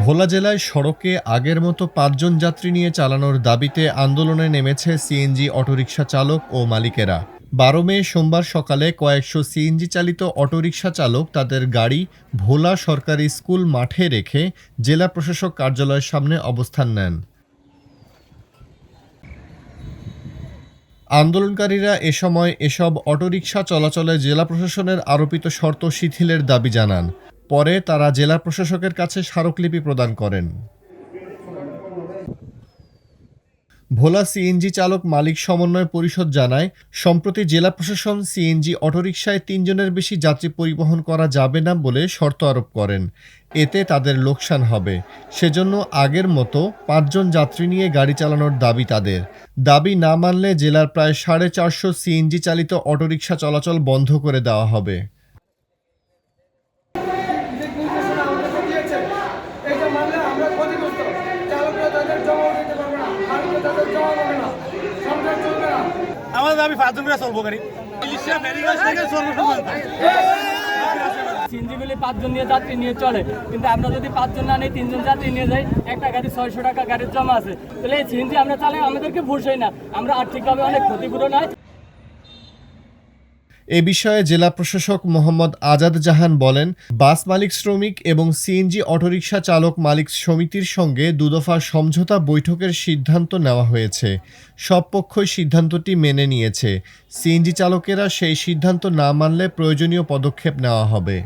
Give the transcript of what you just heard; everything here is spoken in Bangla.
ভোলা জেলায় সড়কে আগের মতো ৫ জন যাত্রী নিয়ে চালানোর দাবিতে আন্দোলনে নেমেছে সিএনজি অটোরিকশা চালক ও মালিকেরা। ১২ মে সোমবার সকালে কয়েকশো সিএনজি চালিত অটোরিকশা চালক তাদের গাড়ি ভোলা সরকারি স্কুল মাঠে রেখে জেলা প্রশাসক কার্যালয়ের সামনে অবস্থান নেন। আন্দোলনকারীরা এ সময় এসব অটোরিকশা চলাচলে জেলা প্রশাসনের আরোপিত শর্ত শিথিলের দাবি জানান। পরে তারা জেলা প্রশাসকের কাছে স্মারকলিপি প্রদান করেন। ভোলা সিএনজি চালক মালিক সমন্বয় পরিষদ জানায়, সম্প্রতি জেলা প্রশাসন সিএনজি অটোরিকশায় ৩ জনের বেশি যাত্রী পরিবহন করা যাবে না বলে শর্ত আরোপ করেন। এতে তাদের লোকসান হবে। সেজন্য আগের মতো ৫ জন যাত্রী নিয়ে গাড়ি চালানোর দাবি তাদের। দাবি না মানলে জেলার প্রায় ৪৫০ সিএনজি চালিত অটোরিকশা চলাচল বন্ধ করে দেওয়া হবে। আমাদের দাবি ৫ জন করে চলবো গাড়ি সিএনজিগুলি ৫ জন নিয়ে যাত্রী নিয়ে চলে, কিন্তু আমরা যদি ৫ জন না নেই ৩ জন যাত্রী নিয়ে যাই, একটা গাড়ি ৬০০ টাকা গাড়ির জমা আছে, তাহলে এই সিএনজি আমরা চালাই আমাদেরকে ভুলছই না, আমরা আর্থিকভাবে অনেক ক্ষতিপূরণ হয়। এ বিষয়ে জেলা প্রশাসক মোহাম্মদ আজাদ জাহান বলেন, বাস মালিক শ্রমিক এবং সিএনজি অটোরিকশা চালক মালিক সমিতির সঙ্গে দুদফা সমঝোতা বৈঠকের সিদ্ধান্ত নেওয়া হয়েছে। সব পক্ষই সিদ্ধান্তটি মেনে নিয়েছে। সিএনজি চালকেরা সেই সিদ্ধান্ত না মানলে প্রয়োজনীয় পদক্ষেপ নেওয়া হবে।